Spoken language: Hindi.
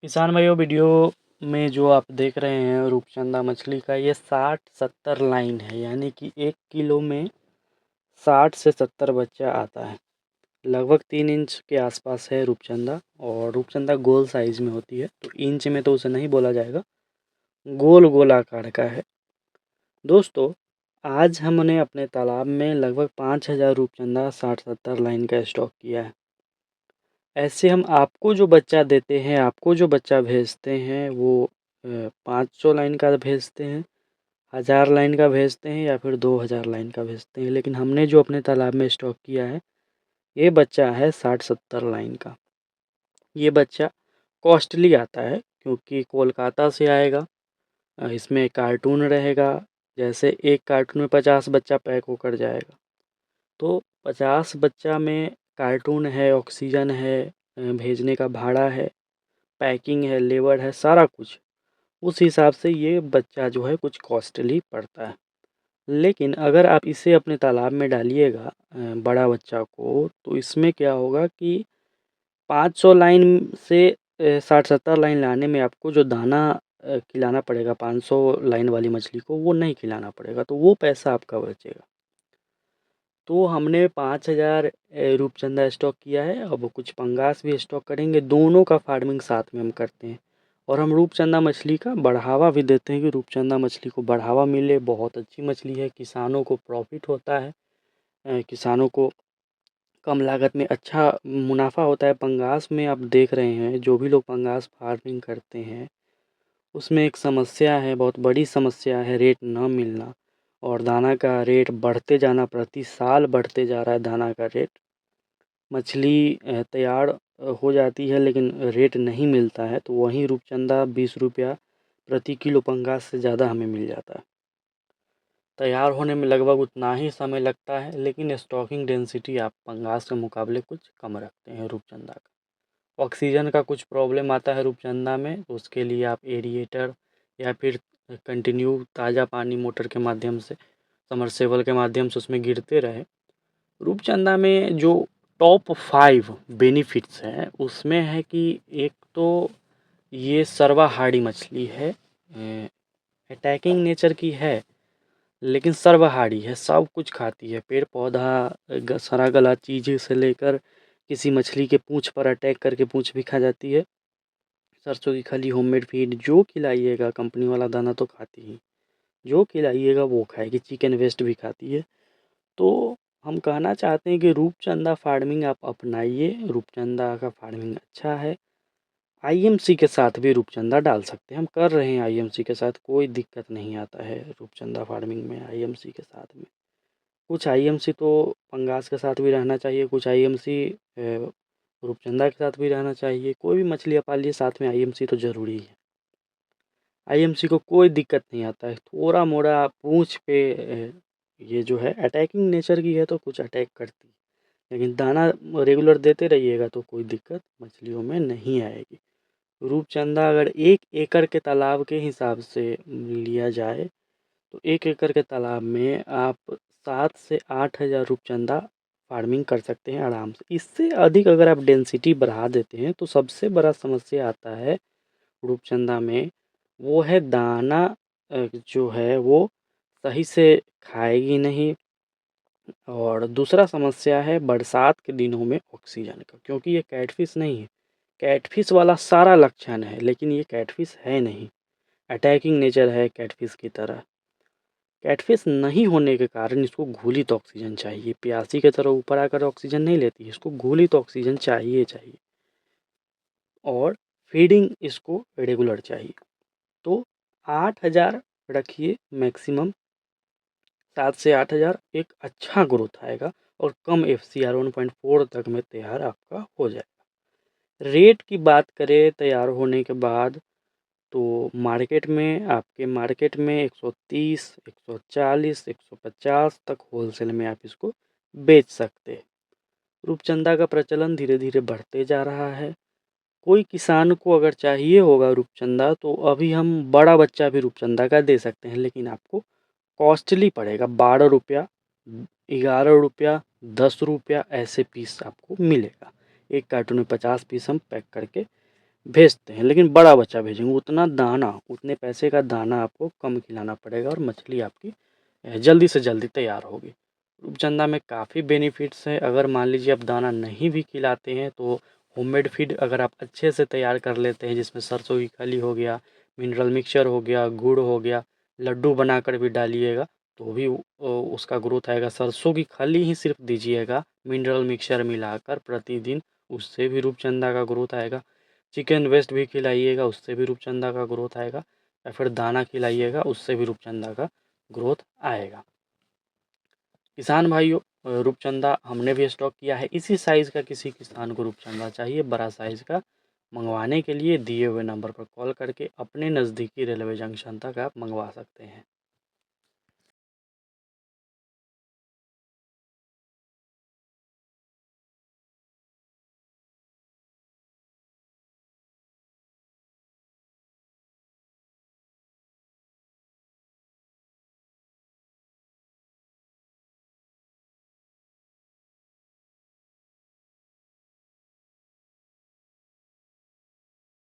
किसान भाइयों, वीडियो में जो आप देख रहे हैं रूपचंदा मछली का, ये 60-70 लाइन है। यानी कि 1 किलो में 60 से 70 बच्चा आता है। लगभग 3 इंच के आसपास है रूपचंदा। और रूपचंदा गोल साइज में होती है, तो इंच में तो उसे नहीं बोला जाएगा, गोल गोल आकार का है। दोस्तों, आज हमने अपने तालाब में लगभग 5000 रूपचंदा 60-70 लाइन का स्टॉक किया है। ऐसे हम आपको जो बच्चा देते हैं, आपको जो बच्चा भेजते हैं, वो 500 लाइन का भेजते हैं, 1000 लाइन का भेजते हैं, या फिर 2000 लाइन का भेजते हैं। लेकिन हमने जो अपने तालाब में स्टॉक किया है, ये बच्चा है 60-70 लाइन का। ये बच्चा कॉस्टली आता है क्योंकि कोलकाता से आएगा। इसमें कार्टून रहेगा। जैसे एक कार्टून में 50 बच्चा पैक होकर जाएगा, तो 50 बच्चा में कार्टून है, ऑक्सीजन है, भेजने का भाड़ा है, पैकिंग है, लेबर है, सारा कुछ। उस हिसाब से ये बच्चा जो है कुछ कॉस्टली पड़ता है। लेकिन अगर आप इसे अपने तालाब में डालिएगा बड़ा बच्चा को, तो इसमें क्या होगा कि 500 लाइन से 60-70 लाइन लाने में आपको जो दाना खिलाना पड़ेगा 500 लाइन वाली मछली को, वो नहीं खिलाना पड़ेगा, तो वो पैसा आपका बचेगा। तो हमने 5000 रूपचंदा स्टॉक किया है। अब कुछ पंगास भी स्टॉक करेंगे। दोनों का फार्मिंग साथ में हम करते हैं, और हम रूपचंदा मछली का बढ़ावा भी देते हैं कि रूपचंदा मछली को बढ़ावा मिले। बहुत अच्छी मछली है, किसानों को प्रॉफिट होता है, किसानों को कम लागत में अच्छा मुनाफा होता है। पंगास में आप देख रहे हैं, जो भी लोग पंगास फार्मिंग करते हैं, उसमें एक समस्या है, बहुत बड़ी समस्या है, रेट न मिलना। और दाना का रेट बढ़ते जाना, प्रति साल बढ़ते जा रहा है दाना का रेट। मछली तैयार हो जाती है, लेकिन रेट नहीं मिलता है। तो वहीं रूपचंदा 20 रुपया प्रति किलो पंगास से ज़्यादा हमें मिल जाता है। तैयार होने में लगभग उतना ही समय लगता है, लेकिन स्टॉकिंग डेंसिटी आप पंगास के मुकाबले कुछ कम रखते हैं रूपचंदा का। ऑक्सीजन का कुछ प्रॉब्लम आता है रूपचंदा में, तो उसके लिए आप एरिएटर या फिर कंटिन्यू ताज़ा पानी मोटर के माध्यम से, समरसेबल के माध्यम से उसमें गिरते रहे। रूपचंदा में जो टॉप 5 बेनिफिट्स हैं, उसमें है कि एक तो ये सर्वाहारी मछली है। अटैकिंग नेचर की है, लेकिन सर्वाहारी है, सब कुछ खाती है। पेड़ पौधा, सड़ा गला चीज़ से लेकर किसी मछली के पूँछ पर अटैक करके पूँछ भी खा जाती है। सरसों की खली, होममेड फीड जो खिलाइएगा, कंपनी वाला दाना तो खाती ही, जो खिलाइएगा वो खाएगी। चिकन वेस्ट भी खाती है। तो हम कहना चाहते हैं कि रूपचंदा फार्मिंग आप अपनाइए। रूपचंदा का फार्मिंग अच्छा है। आईएमसी के साथ भी रूपचंदा डाल सकते हैं, हम कर रहे हैं आईएमसी के साथ, कोई दिक्कत नहीं आता है रूपचंदा फार्मिंग में आईएमसी के साथ में। कुछ आईएमसी तो पंगास के साथ भी रहना चाहिए, कुछ आईएमसी रूपचंदा के साथ भी रहना चाहिए। कोई भी मछली आप पालिए, साथ में आईएमसी तो ज़रूरी है। आईएमसी को कोई दिक्कत नहीं आता है। थोड़ा मोड़ा पूँछ पे ये जो है अटैकिंग नेचर की है, तो कुछ अटैक करती है, लेकिन दाना रेगुलर देते रहिएगा तो कोई दिक्कत मछलियों में नहीं आएगी। रूपचंदा अगर 1 एकड़ के तालाब के हिसाब से लिया जाए, तो 1 एकड़ के तालाब में आप 7 से 8000 रूपचंदा फार्मिंग कर सकते हैं आराम से। इससे अधिक अगर आप डेंसिटी बढ़ा देते हैं, तो सबसे बड़ा समस्या आता है रूपचंदा में, वो है दाना जो है वो सही से खाएगी नहीं। और दूसरा समस्या है बरसात के दिनों में ऑक्सीजन का, क्योंकि ये कैटफिश नहीं है। कैटफिश वाला सारा लक्षण है, लेकिन ये कैटफिश है नहीं। अटैकिंग नेचर है कैटफिश की तरह। कैटफिश नहीं होने के कारण इसको घुलित ऑक्सीजन चाहिए। प्यासी की तरह ऊपर आकर ऑक्सीजन नहीं लेती है, इसको घुलित ऑक्सीजन चाहिए चाहिए। और फीडिंग इसको रेगुलर चाहिए। तो 8000 रखिए मैक्सिमम। 7 से 8000 एक अच्छा ग्रोथ आएगा, और कम FCR 1.4 तक में तैयार आपका हो जाएगा। रेट की बात करें तैयार होने के बाद, तो मार्केट में 130, 140, 150 तक होलसेल में आप इसको बेच सकते हैं। रूपचंदा का प्रचलन धीरे धीरे बढ़ते जा रहा है। कोई किसान को अगर चाहिए होगा रूपचंदा, तो अभी हम बड़ा बच्चा भी रूपचंदा का दे सकते हैं, लेकिन आपको कॉस्टली पड़ेगा। 12 रुपया, 11 रुपया, 10 रुपया ऐसे पीस आपको मिलेगा। एक कार्टून में 50 पीस हम पैक करके भेजते हैं, लेकिन बड़ा बच्चा भेजेंगे, उतना दाना, उतने पैसे का दाना आपको कम खिलाना पड़ेगा और मछली आपकी जल्दी से जल्दी तैयार होगी। रूपचंदा में काफ़ी बेनिफिट्स हैं। अगर मान लीजिए आप दाना नहीं भी खिलाते हैं तो होममेड फीड अगर आप अच्छे से तैयार कर लेते हैं, जिसमें सरसों की खली हो गया, मिनरल मिक्सचर हो गया, गुड़ हो गया, लड्डू बनाकर भी डालिएगा तो भी उसका ग्रोथ आएगा। सरसों की खली ही सिर्फ दीजिएगा मिनरल मिक्सचर मिलाकर प्रतिदिन, उससे भी रूपचंदा का ग्रोथ आएगा। चिकन वेस्ट भी खिलाइएगा, उससे भी रूपचंदा का ग्रोथ आएगा, या फिर दाना खिलाइएगा, उससे भी रूपचंदा का ग्रोथ आएगा। किसान भाइयों, रूपचंदा हमने भी स्टॉक किया है। इसी साइज़ का किसी किसान को रूपचंदा चाहिए बड़ा साइज़ का, मंगवाने के लिए दिए हुए नंबर पर कॉल करके अपने नज़दीकी रेलवे जंक्शन तक आप मंगवा सकते हैं।